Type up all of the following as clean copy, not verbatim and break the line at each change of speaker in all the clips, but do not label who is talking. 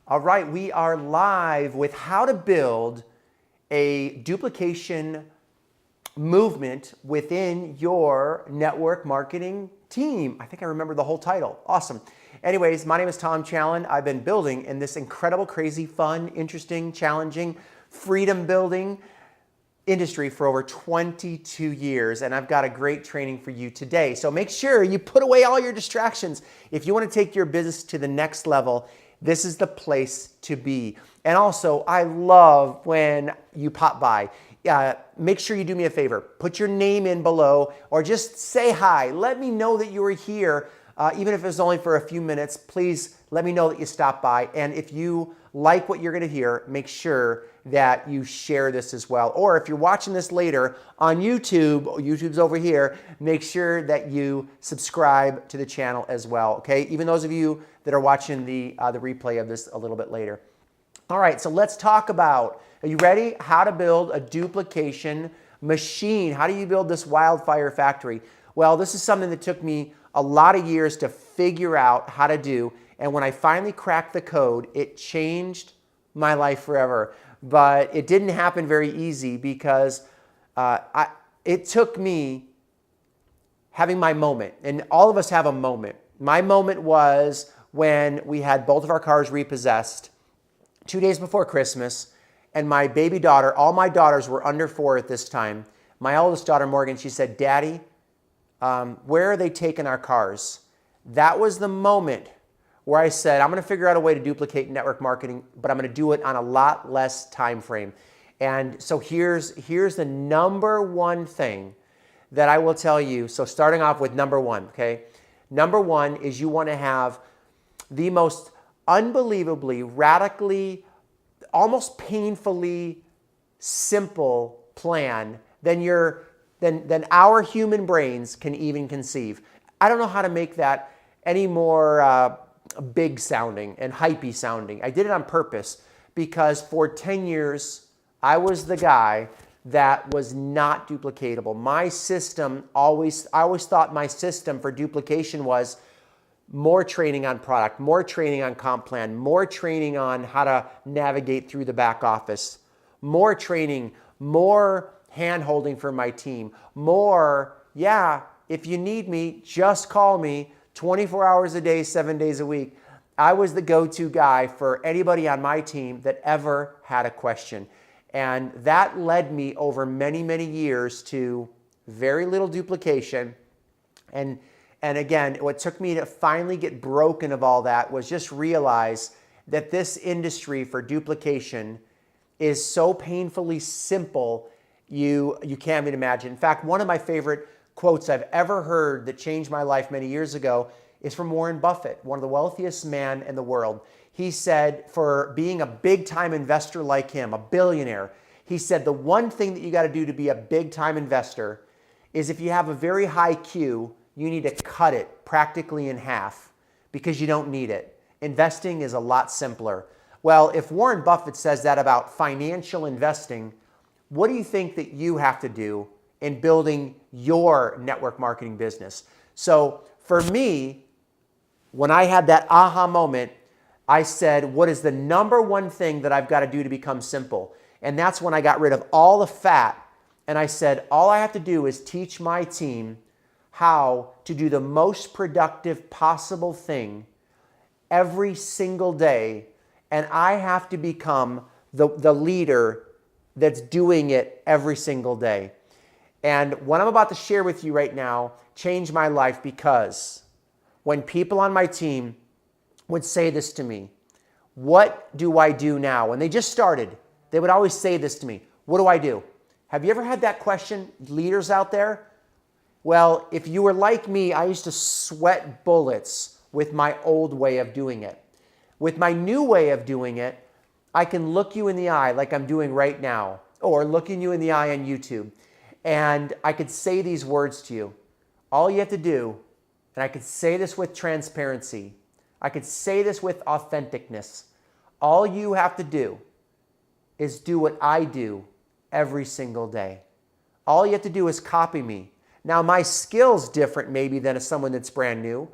All right, we are live with how to build a duplication movement within your network marketing team. I think I remember the whole title. Awesome. Anyways, my name is Challan. I've been building in this incredible, crazy, fun, interesting, challenging, freedom building industry for over 22 years, and I've got a great training for you today. So make sure you put away all your distractions. If you want to take your business to the next level, this is the place to be. And also, I love when you pop by. Make sure you do me a favor. Put your name in below or just say hi. Let me know that you were here. Even if it's only for a few minutes, please let me know that you stopped by. And if you like what you're going to hear, make sure that you share this as well. Or if you're watching this later on YouTube, YouTube's over here, make sure that you subscribe to the channel as well, okay? Even those of you that are watching the replay of this a little bit later. All right, so let's talk about, are you ready? How to build a duplication machine. How do you build this wildfire factory? Well, this is something that took me a lot of years to figure out how to do. And when I finally cracked the code, it changed my life forever. But it didn't happen very easy because it took me having my moment. And all of us have a moment. My moment was when we had both of our cars repossessed 2 days before Christmas. And my baby daughter, all my daughters were under 4 at this time. My oldest daughter, Morgan, she said, "Daddy, where are they taking our cars?" That was the moment where I said, I'm going to figure out a way to duplicate network marketing, but I'm going to do it on a lot less time frame. And so here's the number one thing that I will tell you. So starting off with number one, okay? Number one is you want to have the most unbelievably, radically, almost painfully simple plan than our human brains can even conceive. I don't know how to make that any more big sounding and hypey sounding. I did it on purpose because for 10 years, I was the guy that was not duplicatable. My system I always thought my system for duplication was more training on product, more training on comp plan, more training on how to navigate through the back office, more training, more hand-holding for my team, more, if you need me, just call me 24 hours a day, 7 days a week. I was the go-to guy for anybody on my team that ever had a question. And that led me over many, many years to very little duplication. And again, what took me to finally get broken of all that was just realize that this industry for duplication is so painfully simple you can't even imagine. In fact, one of my favorite quotes I've ever heard that changed my life many years ago is from Warren Buffett, one of the wealthiest men in the world. He said, for being a big-time investor like him, a billionaire, he said the one thing that you got to do to be a big-time investor is if you have a very high Q, you need to cut it practically in half because you don't need it. Investing is a lot simpler. Well, if Warren Buffett says that about financial investing, what do you think that you have to do in building your network marketing business? So for me, when I had that aha moment, I said, what is the number one thing that I've got to do to become simple? And that's when I got rid of all the fat. And I said, all I have to do is teach my team how to do the most productive possible thing every single day. And I have to become the leader that's doing it every single day. And what I'm about to share with you right now changed my life because when people on my team would say this to me, what do I do now? When they just started, they would always say this to me, what do I do? Have you ever had that question, leaders out there? Well, if you were like me, I used to sweat bullets with my old way of doing it. With my new way of doing it, I can look you in the eye like I'm doing right now, or looking you in the eye on YouTube, and I could say these words to you. All you have to do, and I could say this with transparency, I could say this with authenticness, all you have to do is do what I do every single day. All you have to do is copy me. Now, my skill's different maybe than someone that's brand new,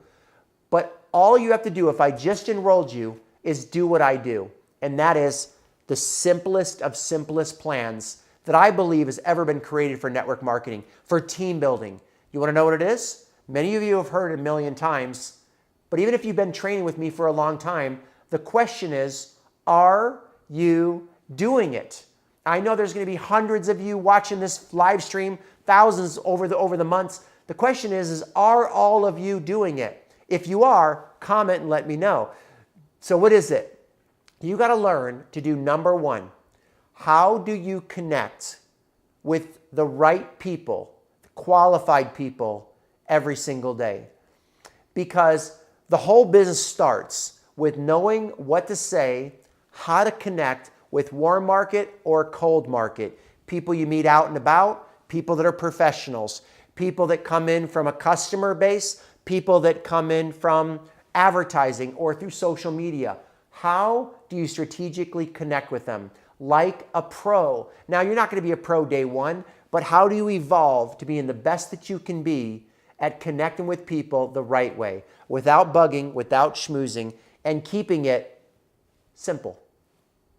but all you have to do, if I just enrolled you is do what I do. And that is the simplest of simplest plans that I believe has ever been created for network marketing, for team building. You want to know what it is? Many of you have heard it a million times, but even if you've been training with me for a long time, the question is, are you doing it? I know there's going to be hundreds of you watching this live stream, thousands over the months. The question is are all of you doing it? If you are, comment and let me know. So what is it? You got to learn to do number one. How do you connect with the right people, qualified people every single day? Because the whole business starts with knowing what to say, how to connect with warm market or cold market. People you meet out and about, people that are professionals, people that come in from a customer base, people that come in from advertising or through social media. How do you strategically connect with them? Like a pro. Now, you're not going to be a pro day one, but how do you evolve to being the best that you can be at connecting with people the right way, without bugging, without schmoozing, and keeping it simple?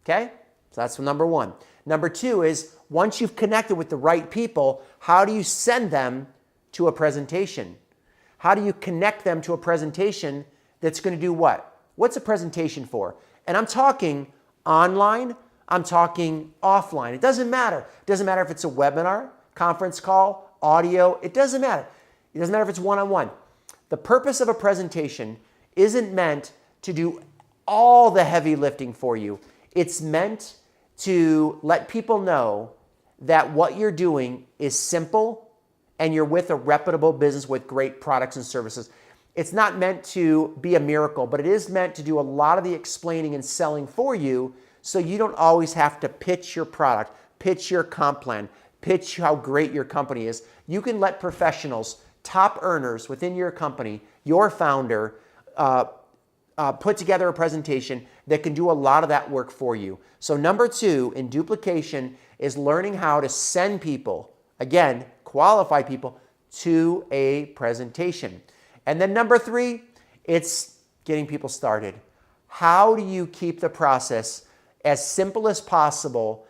Okay? So that's number one. Number two is, once you've connected with the right people, how do you send them to a presentation? How do you connect them to a presentation that's going to do what? What's a presentation for? And I'm talking online, I'm talking offline. It doesn't matter. It doesn't matter if it's a webinar, conference call, audio. It doesn't matter. It doesn't matter if it's one-on-one. The purpose of a presentation isn't meant to do all the heavy lifting for you. It's meant to let people know that what you're doing is simple and you're with a reputable business with great products and services. It's not meant to be a miracle, but it is meant to do a lot of the explaining and selling for you, so you don't always have to pitch your product, pitch your comp plan, pitch how great your company is. You can let professionals, top earners within your company, your founder, put together a presentation that can do a lot of that work for you. So number two in duplication is learning how to send people, again, qualify people, to a presentation. And then number three, it's getting people started. How do you keep the process as simple as possible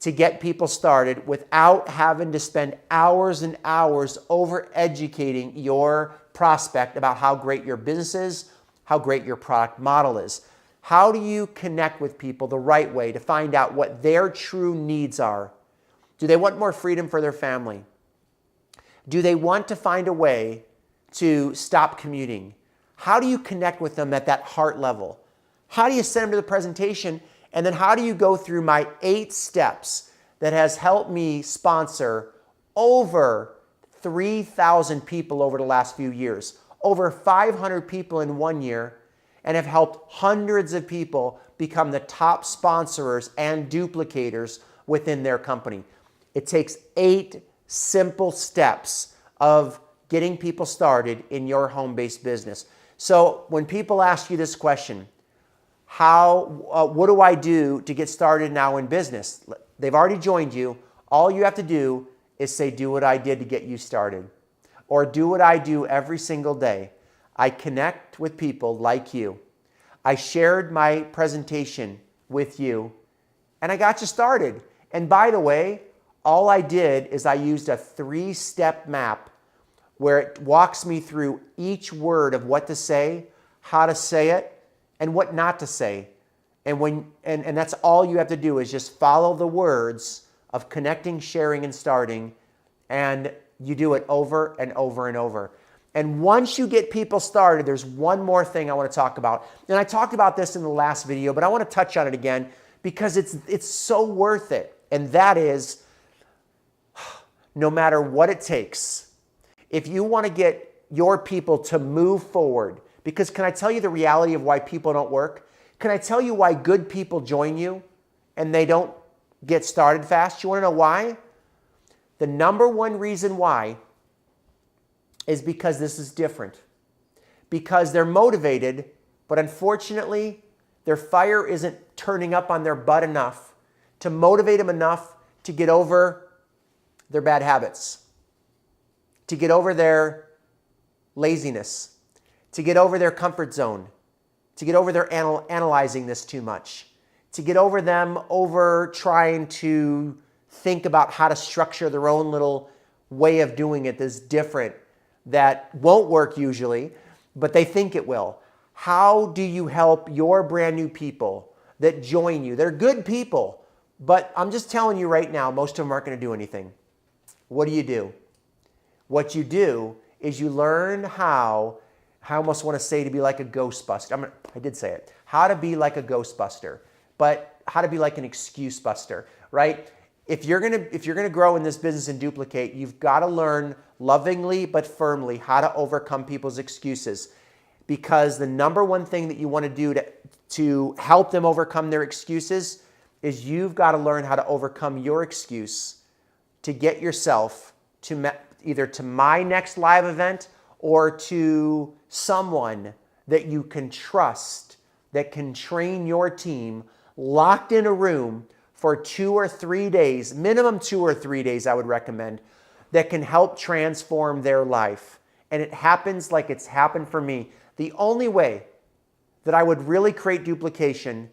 to get people started without having to spend hours and hours over educating your prospect about how great your business is, how great your product model is? How do you connect with people the right way to find out what their true needs are? Do they want more freedom for their family? Do they want to find a way to stop commuting? How do you connect with them at that heart level? How do you send them to the presentation? And then how do you go through my 8 steps that has helped me sponsor over 3,000 people over the last few years, over 500 people in 1 year, and have helped hundreds of people become the top sponsors and duplicators within their company? It takes 8 simple steps of getting people started in your home-based business. So when people ask you this question, what do I do to get started now in business? They've already joined you. All you have to do is say, do what I did to get you started. Or do what I do every single day. I connect with people like you. I shared my presentation with you, and I got you started. And by the way, all I did is I used a 3-step map where it walks me through each word of what to say, how to say it, and what not to say. And that's all you have to do is just follow the words of connecting, sharing, and starting, and you do it over and over and over. And once you get people started, there's one more thing I want to talk about. And I talked about this in the last video, but I want to touch on it again because it's so worth it. And that is, no matter what it takes, if you want to get your people to move forward, because can I tell you the reality of why people don't work? Can I tell you why good people join you and they don't get started fast? You want to know why? The number one reason why is because this is different. Because they're motivated, but unfortunately, their fire isn't turning up on their butt enough to motivate them enough to get over their bad habits, to get over their laziness, to get over their comfort zone, to get over their analyzing this too much, to get over them trying to think about how to structure their own little way of doing it that's different, that won't work usually, but they think it will. How do you help your brand new people that join you? They're good people, but I'm just telling you right now, most of them aren't going to do anything. What do? What you do is you learn how, I almost want to say to be like a Ghostbuster. I did say it. How to be like a Ghostbuster, but how to be like an excuse buster, right? If you're gonna grow in this business and duplicate, you've got to learn lovingly but firmly how to overcome people's excuses. Because the number one thing that you want to do to help them overcome their excuses is you've got to learn how to overcome your excuse to get yourself to either to my next live event or to someone that you can trust that can train your team locked in a room for 2 or 3 days, minimum 2 or 3 days I would recommend, that can help transform their life. And it happens like it's happened for me. The only way that I would really create duplication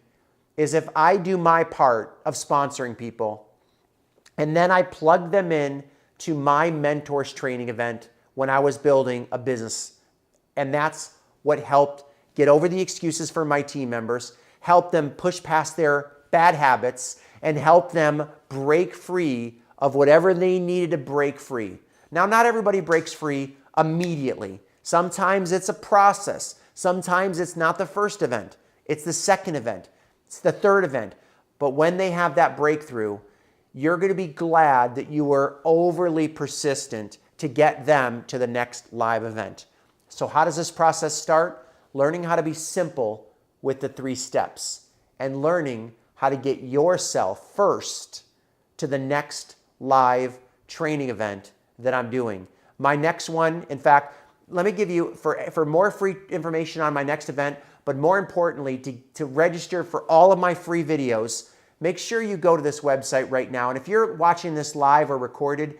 is if I do my part of sponsoring people and then I plug them in to my mentors training event when I was building a business. And that's what helped get over the excuses for my team members, help them push past their bad habits, and help them break free of whatever they needed to break free. Now, not everybody breaks free immediately. Sometimes it's a process. Sometimes it's not the first event. It's the second event. It's the third event. But when they have that breakthrough, you're going to be glad that you were overly persistent to get them to the next live event. So how does this process start? Learning how to be simple with the 3 steps and learning how to get yourself first to the next live training event that I'm doing. My next one, in fact, let me give you, for more free information on my next event, but more importantly, to register for all of my free videos, make sure you go to this website right now. And if you're watching this live or recorded,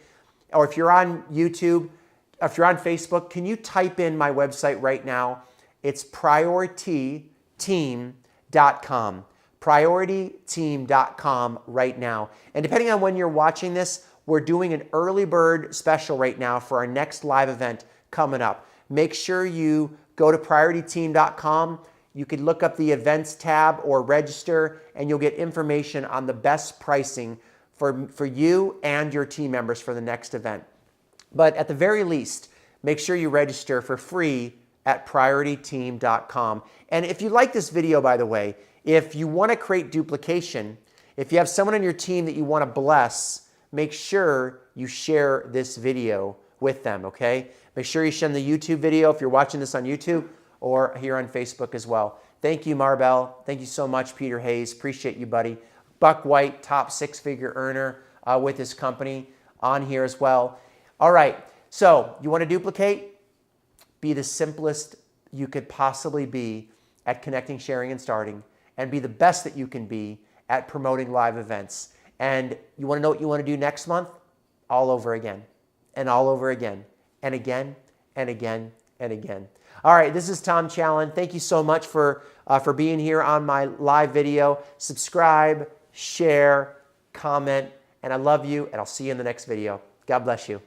or if you're on YouTube, if you're on Facebook, can you type in my website right now? It's priorityteam.com. priorityteam.com right now. And depending on when you're watching this, we're doing an early bird special right now for our next live event coming up. Make sure you go to priorityteam.com. You can look up the events tab or register, and you'll get information on the best pricing for you and your team members for the next event. But at the very least, make sure you register for free at priorityteam.com. And if you like this video, by the way, if you want to create duplication, if you have someone on your team that you want to bless, make sure you share this video with them, okay? Make sure you share the YouTube video if you're watching this on YouTube or here on Facebook as well. Thank you, Marbell. Thank you so much, Peter Hayes. Appreciate you, buddy. Buck White, top 6-figure earner with his company on here as well. All right, so you want to duplicate? Be the simplest you could possibly be at connecting, sharing, and starting, and be the best that you can be at promoting live events. And you want to know what you want to do next month? All over again, and all over again, and again, and again, and again. All right, this is Tom Challan. Thank you so much for being here on my live video. Subscribe, share, comment, and I love you, and I'll see you in the next video. God bless you.